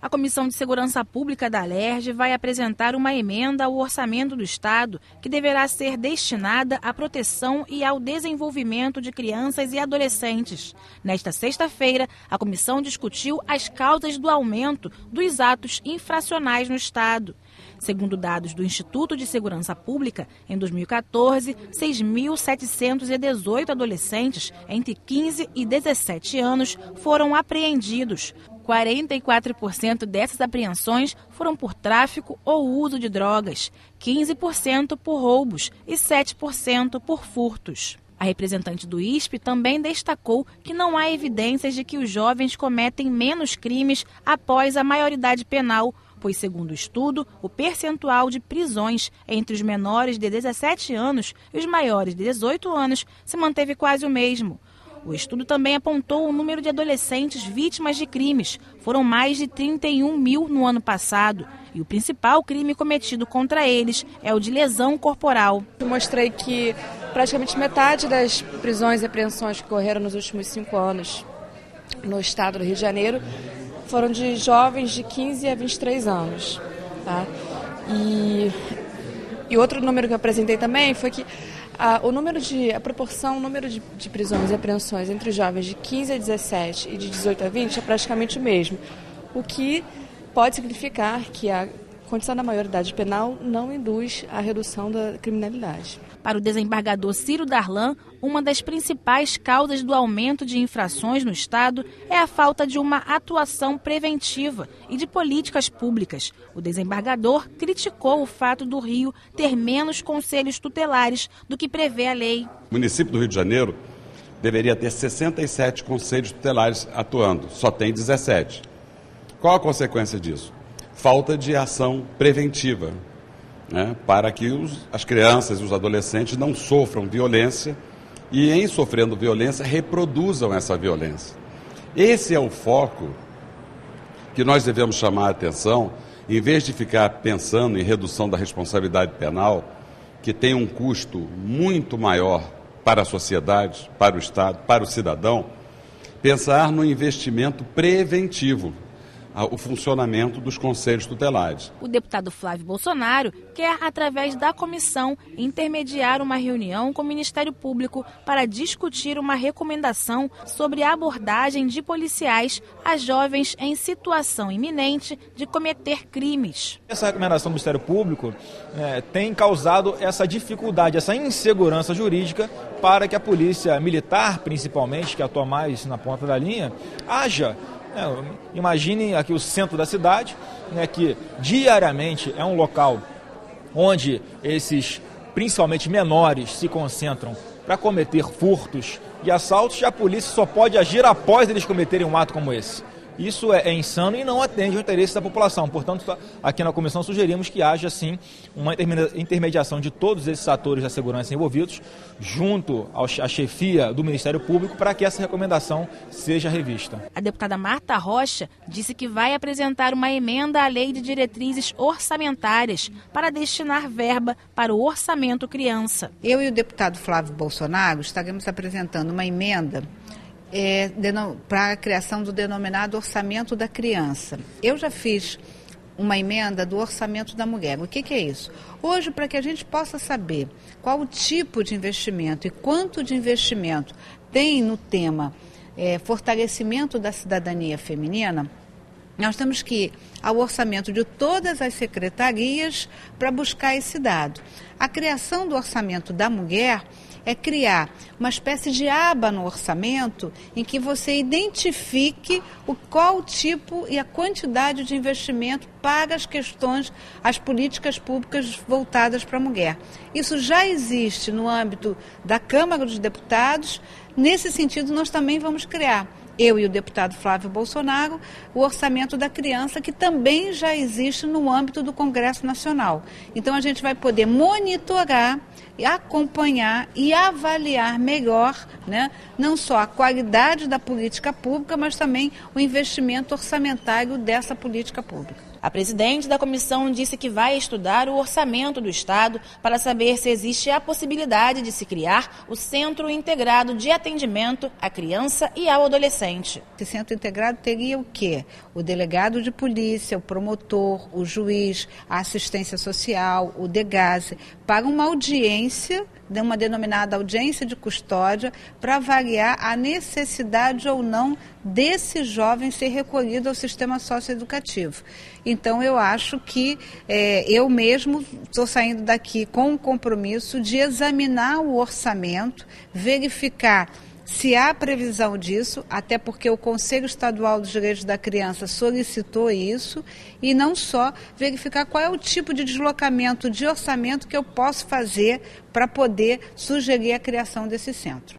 A Comissão de Segurança Pública da Alerj vai apresentar uma emenda ao orçamento do Estado que deverá ser destinada à proteção e ao desenvolvimento de crianças e adolescentes. Nesta sexta-feira, a comissão discutiu as causas do aumento dos atos infracionais no Estado. Segundo dados do Instituto de Segurança Pública, em 2014, 6.718 adolescentes entre 15 e 17 anos foram apreendidos. 44% dessas apreensões foram por tráfico ou uso de drogas, 15% por roubos e 7% por furtos. A representante do ISP também destacou que não há evidências de que os jovens cometem menos crimes após a maioridade penal, pois, segundo o estudo, o percentual de prisões entre os menores de 17 anos e os maiores de 18 anos se manteve quase o mesmo. O estudo também apontou o número de adolescentes vítimas de crimes. Foram mais de 31 mil no ano passado. E o principal crime cometido contra eles é o de lesão corporal. Eu mostrei que praticamente metade das prisões e apreensões que ocorreram nos últimos 5 anos no estado do Rio de Janeiro foram de jovens de 15 a 23 anos. Tá? E outro número que eu apresentei também foi que a proporção, o número de prisões e apreensões entre os jovens de 15 a 17 e de 18 a 20 é praticamente o mesmo, o que pode significar que a condição da maioridade penal não induz a redução da criminalidade. Para o desembargador Ciro Darlan, uma das principais causas do aumento de infrações no Estado é a falta de uma atuação preventiva e de políticas públicas. O desembargador criticou o fato do Rio ter menos conselhos tutelares do que prevê a lei. O município do Rio de Janeiro deveria ter 67 conselhos tutelares atuando, só tem 17. Qual a consequência disso? Falta de ação preventiva, né, para que as crianças e os adolescentes não sofram violência e, em sofrendo violência, reproduzam essa violência. Esse é o foco que nós devemos chamar a atenção, em vez de ficar pensando em redução da responsabilidade penal, que tem um custo muito maior para a sociedade, para o Estado, para o cidadão, pensar no investimento preventivo, o funcionamento dos conselhos tutelares. O deputado Flávio Bolsonaro quer, através da comissão, intermediar uma reunião com o Ministério Público para discutir uma recomendação sobre a abordagem de policiais a jovens em situação iminente de cometer crimes. Essa recomendação do Ministério Público tem causado essa dificuldade, essa insegurança jurídica para que a polícia militar, principalmente, que atua mais na ponta da linha, haja. Imaginem aqui o centro da cidade, que diariamente é um local onde esses, principalmente menores, se concentram para cometer furtos e assaltos, e a polícia só pode agir após eles cometerem um ato como esse. Isso é insano e não atende ao interesse da população. Portanto, aqui na comissão sugerimos que haja, sim, uma intermediação de todos esses atores da segurança envolvidos, junto à chefia do Ministério Público, para que essa recomendação seja revista. A deputada Marta Rocha disse que vai apresentar uma emenda à Lei de Diretrizes Orçamentárias para destinar verba para o orçamento criança. Eu e o deputado Flávio Bolsonaro estaremos apresentando uma emenda para a criação do denominado orçamento da criança. Eu já fiz uma emenda do orçamento da mulher. O que é isso? Hoje, para que a gente possa saber qual o tipo de investimento e quanto de investimento tem no tema fortalecimento da cidadania feminina, nós temos que ir ao orçamento de todas as secretarias para buscar esse dado. A criação do orçamento da mulher é criar uma espécie de aba no orçamento em que você identifique qual o tipo e a quantidade de investimento para as questões, as políticas públicas voltadas para a mulher. Isso já existe no âmbito da Câmara dos Deputados. Nesse sentido, nós também vamos criar, eu e o deputado Flávio Bolsonaro, o orçamento da criança, que também já existe no âmbito do Congresso Nacional. Então, a gente vai poder monitorar, acompanhar e avaliar melhor, não só a qualidade da política pública, mas também o investimento orçamentário dessa política pública. A presidente da comissão disse que vai estudar o orçamento do Estado para saber se existe a possibilidade de se criar o Centro Integrado de Atendimento à Criança e ao Adolescente. Esse centro integrado teria o quê? O delegado de polícia, o promotor, o juiz, a assistência social, o DEGASE, para uma audiência, uma denominada audiência de custódia, para avaliar a necessidade ou não desse jovem ser recolhido ao sistema socioeducativo. Então, eu acho que eu mesmo estou saindo daqui com o compromisso de examinar o orçamento, verificar se há previsão disso, até porque o Conselho Estadual dos Direitos da Criança solicitou isso, e não só verificar qual é o tipo de deslocamento de orçamento que eu posso fazer para poder sugerir a criação desse centro.